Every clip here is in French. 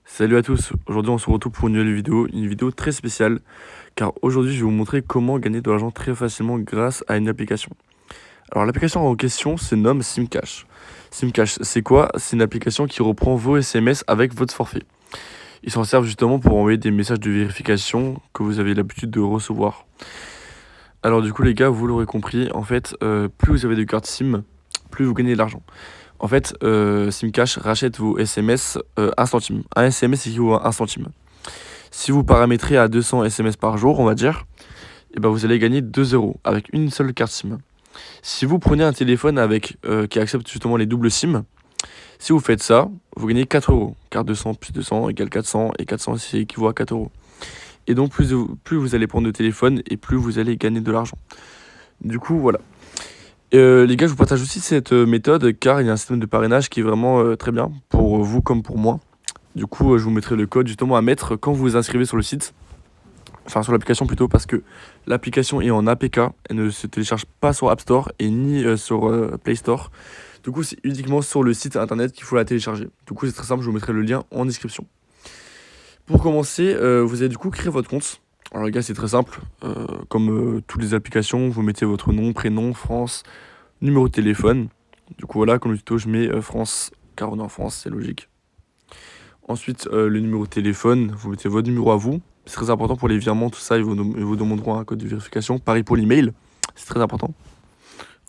Salut à tous, aujourd'hui on se retrouve pour une nouvelle vidéo, très spéciale, car aujourd'hui je vais vous montrer comment gagner de l'argent très facilement grâce à une application. Alors l'application en question se nomme SimCash. SimCash, c'est quoi? C'est une application qui reprend vos SMS avec votre forfait. Ils s'en servent justement pour envoyer des messages de vérification que vous avez l'habitude de recevoir. Alors du coup les gars, vous l'aurez compris, en fait, plus vous avez de cartes SIM, plus vous gagnez de l'argent. En fait, SimCash rachète vos SMS 1 centime. Un SMS équivaut à 1 centime. Si vous paramétrez à 200 SMS par jour, on va dire, eh ben vous allez gagner 2 euros avec une seule carte SIM. Si vous prenez un téléphone qui accepte justement les doubles SIM, si vous faites ça, vous gagnez 4 euros. Car 200 plus 200 égale 400 et 400 c'est équivaut à 4 euros. Et donc plus vous allez prendre de téléphone et plus vous allez gagner de l'argent. Du coup, voilà. Les gars, je vous partage aussi cette méthode car il y a un système de parrainage qui est vraiment très bien pour vous comme pour moi. Du coup, je vous mettrai le code justement à mettre quand vous vous inscrivez sur le site. Enfin, sur l'application plutôt, parce que l'application est en APK, elle ne se télécharge pas sur App Store et ni sur Play Store. Du coup, c'est uniquement sur le site internet qu'il faut la télécharger. Du coup, c'est très simple, je vous mettrai le lien en description. Pour commencer, vous allez du coup créer votre compte. Alors les gars, c'est très simple. Comme toutes les applications, vous mettez votre nom, prénom, France, numéro de téléphone. Du coup, voilà, comme le tuto, je mets France, car on est en France, c'est logique. Ensuite, le numéro de téléphone, vous mettez votre numéro à vous. C'est très important pour les virements, tout ça, ils vous demanderont un code de vérification. Pareil pour l'email, c'est très important.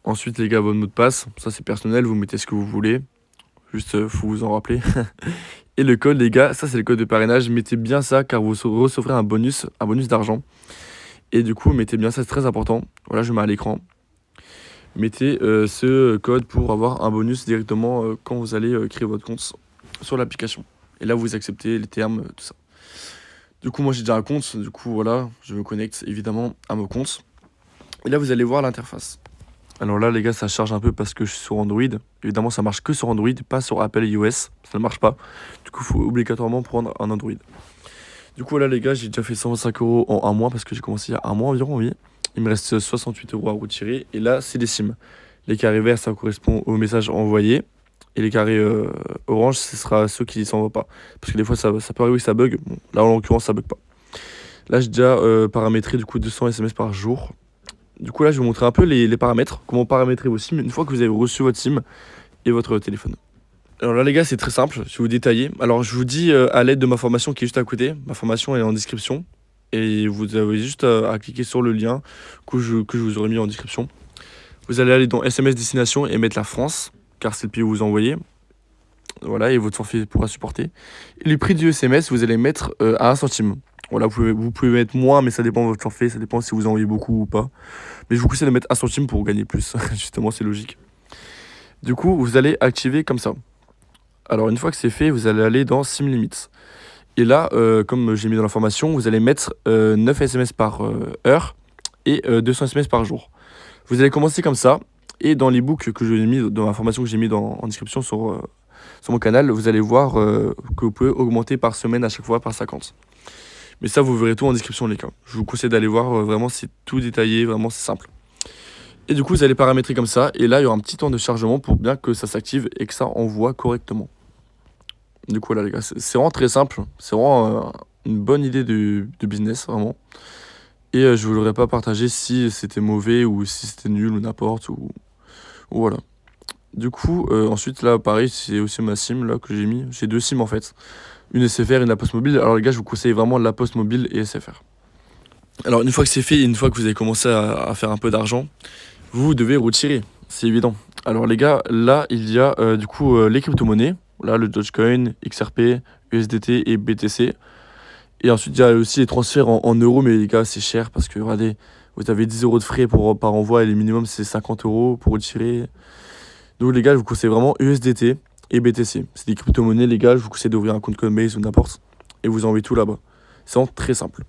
Ensuite, les gars, votre mot de passe, ça c'est personnel, vous mettez ce que vous voulez. Juste, faut vous en rappeler. Et le code, les gars, ça c'est le code de parrainage. Mettez bien ça car vous recevrez un bonus d'argent. Et du coup, mettez bien ça, c'est très important. Voilà, je mets à l'écran. Mettez ce code pour avoir un bonus directement quand vous allez créer votre compte sur l'application. Et là, vous acceptez les termes, tout ça. Du coup, moi j'ai déjà un compte, du coup, voilà, je me connecte évidemment à mon compte. Et là, vous allez voir l'interface. Alors là, les gars, ça charge un peu parce que je suis sur Android. Évidemment, ça marche que sur Android, pas sur Apple et iOS. Ça ne marche pas. Du coup, il faut obligatoirement prendre un Android. Du coup, là, les gars, j'ai déjà fait 125 euros en un mois parce que j'ai commencé il y a un mois environ, oui. Il me reste 68 euros à retirer. Et là, c'est des SIM. Les carrés verts, ça correspond au message envoyé. Et les carrés orange, ce sera ceux qui ne s'envoient pas. Parce que des fois, ça peut arriver que ça bug. Bon, là, en l'occurrence, ça bug pas. Là, j'ai déjà paramétré du coup 200 SMS par jour. Du coup, là, je vais vous montrer un peu les paramètres. Comment paramétrer vos SIM une fois que vous avez reçu votre SIM et votre téléphone. Alors là, les gars, c'est très simple. Je vais vous détailler. Alors, je vous dis à l'aide de ma formation qui est juste à côté. Ma formation elle est en description. Et vous avez juste à cliquer sur le lien que je vous aurai mis en description. Vous allez aller dans SMS destination et mettre la France, car c'est le pays où vous envoyez. Voilà, et votre forfait pourra supporter. Et le prix du SMS, vous allez mettre à 1 centime. Voilà, vous pouvez mettre moins, mais ça dépend de votre forfait, ça dépend si vous envoyez beaucoup ou pas. Mais je vous conseille de mettre 1 centime pour gagner plus. Justement, c'est logique. Du coup, vous allez activer comme ça. Alors, une fois que c'est fait, vous allez aller dans Sim Limits. Et là, comme j'ai mis dans l'information, vous allez mettre 9 SMS par heure et 200 SMS par jour. Vous allez commencer comme ça. Et dans l'ebook que j'ai mis, dans l'information que j'ai mis en description sur mon canal, vous allez voir que vous pouvez augmenter par semaine à chaque fois par 50. Mais ça, vous verrez tout en description, les gars. Je vous conseille d'aller voir, vraiment, c'est tout détaillé, vraiment, c'est simple. Et du coup, vous allez paramétrer comme ça. Et là, il y aura un petit temps de chargement pour bien que ça s'active et que ça envoie correctement. Du coup, voilà, les gars, c'est vraiment très simple. C'est vraiment une bonne idée de business, vraiment. Et je ne vous l'aurais pas partagé si c'était mauvais ou si c'était nul ou n'importe. Ou voilà. Du coup, ensuite, là, pareil, c'est aussi ma SIM là, que j'ai mis. J'ai deux SIM en fait. Une SFR et une La Poste Mobile. Alors, les gars, je vous conseille vraiment La Poste Mobile et SFR. Alors, une fois que c'est fait, une fois que vous avez commencé à faire un peu d'argent, vous devez retirer. C'est évident. Alors, les gars, là, il y a du coup les crypto-monnaies. Là, le Dogecoin, XRP, USDT et BTC. Et ensuite, il y a aussi les transferts en euros, mais les gars, c'est cher parce que regardez, vous avez 10 euros de frais par envoi et le minimum, c'est 50 euros pour retirer. Donc, les gars, je vous conseille vraiment USDT et BTC. C'est des crypto-monnaies, les gars. Je vous conseille d'ouvrir un compte Coinbase ou n'importe. Et vous envoyez tout là-bas. C'est vraiment très simple.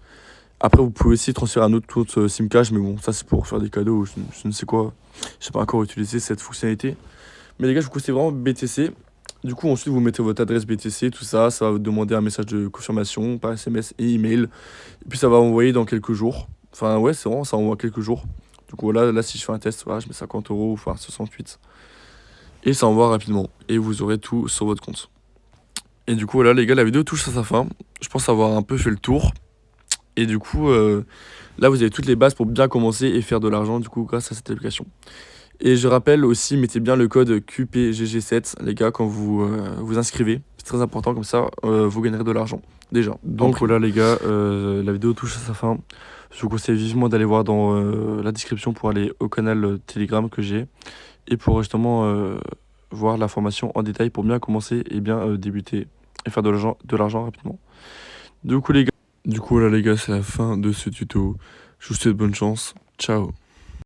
Après, vous pouvez aussi transférer un autre compte SimCash, mais bon, ça, c'est pour faire des cadeaux. Je ne sais quoi. Je sais pas encore utiliser cette fonctionnalité. Mais les gars, je vous conseille vraiment BTC. Du coup, ensuite, vous mettez votre adresse BTC, tout ça. Ça va vous demander un message de confirmation par SMS et email. Et puis, ça va envoyer dans quelques jours. Enfin, ouais, c'est vraiment, ça envoie quelques jours. Du coup, là si je fais un test, voilà, je mets 50 euros, enfin 68. Et ça envoie rapidement. Et vous aurez tout sur votre compte. Et du coup, voilà, les gars, la vidéo touche à sa fin. Je pense avoir un peu fait le tour. Et du coup, là, vous avez toutes les bases pour bien commencer et faire de l'argent, du coup, grâce à cette application. Et je rappelle aussi, mettez bien le code QPGG7, les gars, quand vous vous inscrivez. C'est très important, comme ça, vous gagnerez de l'argent, déjà. Donc voilà, les gars, la vidéo touche à sa fin. Je vous conseille vivement d'aller voir dans la description pour aller au canal Telegram que j'ai. Et pour justement voir la formation en détail pour bien commencer et bien débuter et faire de l'argent rapidement. Du coup, les gars, voilà, les gars, c'est la fin de ce tuto. Je vous souhaite bonne chance. Ciao.